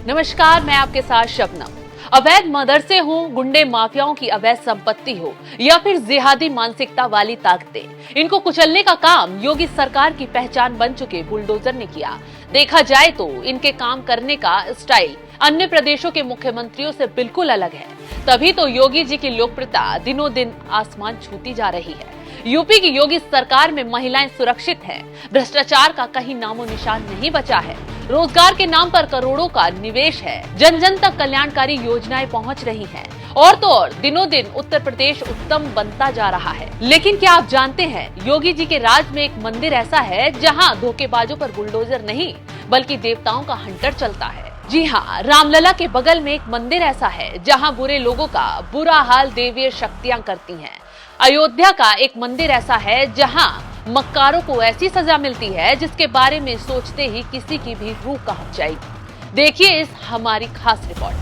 नमस्कार, मैं आपके साथ शबनम। अवैध मदरसे हो, गुंडे माफियाओं की अवैध संपत्ति हो या फिर जिहादी मानसिकता वाली ताकतें, इनको कुचलने का काम योगी सरकार की पहचान बन चुके बुलडोजर ने किया। देखा जाए तो इनके काम करने का स्टाइल अन्य प्रदेशों के मुख्यमंत्रियों से बिल्कुल अलग है। तभी तो योगी जी की लोकप्रियता दिनों दिन आसमान छूती जा रही है। यूपी की योगी सरकार में महिलाएं सुरक्षित हैं, भ्रष्टाचार का कहीं नामो निशान नहीं बचा है, रोजगार के नाम पर करोड़ों का निवेश है, जन जन तक कल्याणकारी योजनाएं पहुंच रही हैं और तो और दिनों दिन उत्तर प्रदेश उत्तम बनता जा रहा है। लेकिन क्या आप जानते हैं, योगी जी के राज में एक मंदिर ऐसा है जहां धोखेबाजों पर बुलडोजर नहीं बल्कि देवताओं का हंटर चलता है। जी हाँ, रामलला के बगल में एक मंदिर ऐसा है जहाँ बुरे लोगों का बुरा हाल देवीय शक्तियाँ करती हैं। अयोध्या का एक मंदिर ऐसा है जहां मक्कारों को ऐसी सजा मिलती है जिसके बारे में सोचते ही किसी की भी रूह कांप जाएगी। देखिए इस हमारी खास रिपोर्ट।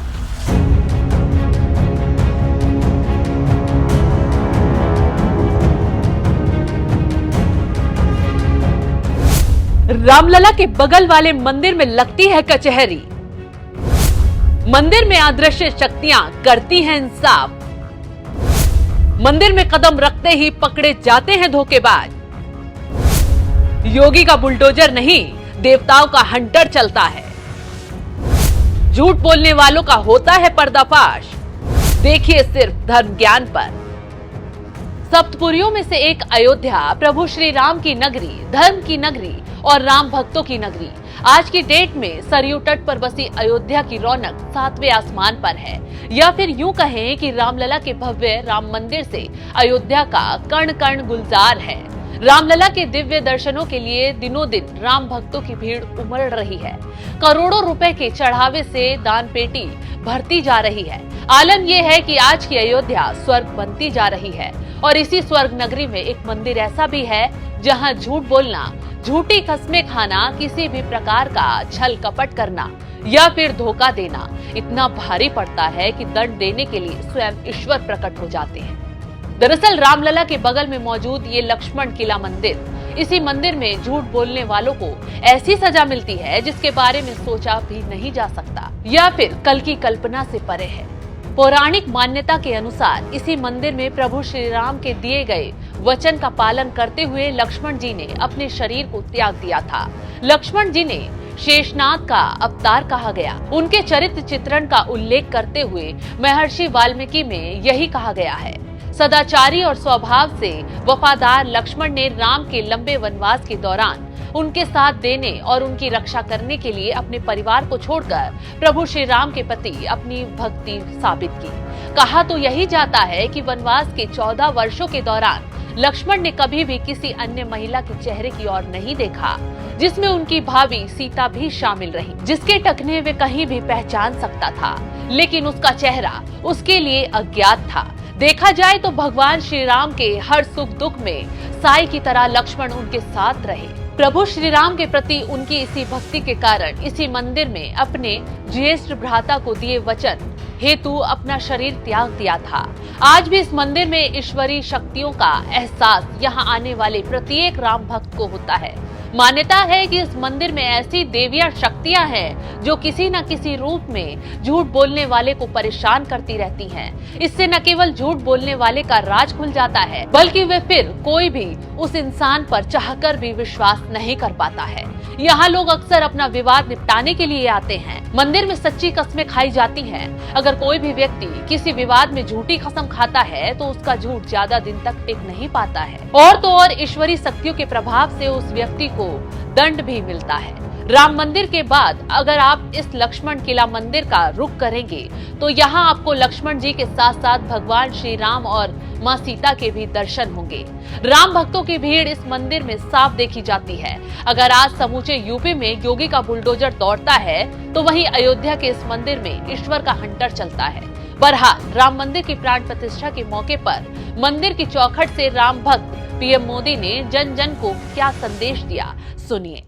रामलला के बगल वाले मंदिर में लगती है कचहरी। मंदिर में अदृश्य शक्तियां करती हैं इंसाफ। मंदिर में कदम रखते ही पकड़े जाते हैं धोखेबाज। योगी का बुलडोजर नहीं, देवताओं का हंटर चलता है। झूठ बोलने वालों का होता है पर्दाफाश। देखिए सिर्फ धर्म ज्ञान पर। सप्तपुरियों में से एक अयोध्या प्रभु श्री राम की नगरी, धर्म की नगरी और राम भक्तों की नगरी। आज की डेट में सरयू तट पर बसी अयोध्या की रौनक सातवें आसमान पर है, या फिर यूं कहें कि रामलला के भव्य राम मंदिर से अयोध्या का कण कण गुलजार है। रामलला के दिव्य दर्शनों के लिए दिनों दिन राम भक्तों की भीड़ उमड़ रही है। करोड़ों रुपए के चढ़ावे से दान पेटी भरती जा रही है। आलम यह है कि आज की अयोध्या स्वर्ग बनती जा रही है और इसी स्वर्ग नगरी में एक मंदिर ऐसा भी है जहां झूठ बोलना, झूठी कस्में खाना, किसी भी प्रकार का छल कपट करना या फिर धोखा देना इतना भारी पड़ता है कि दंड देने के लिए स्वयं ईश्वर प्रकट हो जाते हैं। दरअसल रामलला के बगल में मौजूद ये लक्ष्मण किला मंदिर, इसी मंदिर में झूठ बोलने वालों को ऐसी सजा मिलती है जिसके बारे में सोचा भी नहीं जा सकता या फिर कल की कल्पना से परे है। पौराणिक मान्यता के अनुसार इसी मंदिर में प्रभु श्री राम के दिए गए वचन का पालन करते हुए लक्ष्मण जी ने अपने शरीर को त्याग दिया था। लक्ष्मण जी ने शेषनाग का अवतार कहा गया। उनके चरित्र चित्रण का उल्लेख करते हुए महर्षि वाल्मीकि में यही कहा गया है। सदाचारी और स्वभाव से वफादार लक्ष्मण ने राम के लंबे वनवास के दौरान उनके साथ देने और उनकी रक्षा करने के लिए अपने परिवार को छोड़कर प्रभु श्री राम के प्रति अपनी भक्ति साबित की। कहा तो यही जाता है कि वनवास के 14 वर्षों के दौरान लक्ष्मण ने कभी भी किसी अन्य महिला के चेहरे की ओर नहीं देखा, जिसमें उनकी भाभी सीता भी शामिल रही, जिसके टखने वे कहीं भी पहचान सकता था, लेकिन उसका चेहरा उसके लिए अज्ञात था। देखा जाए तो भगवान श्री राम के हर सुख दुख में साई की तरह लक्ष्मण उनके साथ रहे। प्रभु श्री राम के प्रति उनकी इसी भक्ति के कारण इसी मंदिर में अपने ज्येष्ठ भ्राता को दिए वचन हेतु अपना शरीर त्याग दिया था। आज भी इस मंदिर में ईश्वरीय शक्तियों का एहसास यहाँ आने वाले प्रत्येक राम भक्त को होता है। मान्यता है कि इस मंदिर में ऐसी देवियां शक्तियां हैं जो किसी न किसी रूप में झूठ बोलने वाले को परेशान करती रहती हैं। इससे न केवल झूठ बोलने वाले का राज खुल जाता है, बल्कि वे फिर कोई भी उस इंसान पर चाहकर भी विश्वास नहीं कर पाता है। यहाँ लोग अक्सर अपना विवाद निपटाने के लिए आते हैं। मंदिर में सच्ची कस्में खाई जाती हैं। अगर कोई भी व्यक्ति किसी विवाद में झूठी कसम खाता है तो उसका झूठ ज्यादा दिन तक टिक नहीं पाता है और तो और ईश्वरीय शक्तियों के प्रभाव से उस व्यक्ति को दंड भी मिलता है। राम मंदिर के बाद अगर आप इस लक्ष्मण किला मंदिर का रुख करेंगे तो यहाँ आपको लक्ष्मण जी के साथ साथ भगवान श्री राम और माँ सीता के भी दर्शन होंगे। राम भक्तों की भीड़ इस मंदिर में साफ देखी जाती है। अगर आज समूचे यूपी में योगी का बुलडोजर दौड़ता है तो वहीं अयोध्या के इस मंदिर में ईश्वर का हंटर चलता है। बहरहाल राम मंदिर की प्राण प्रतिष्ठा के मौके पर मंदिर की चौखट से राम भक्त पीएम मोदी ने जन जन को क्या संदेश दिया, सुनिए।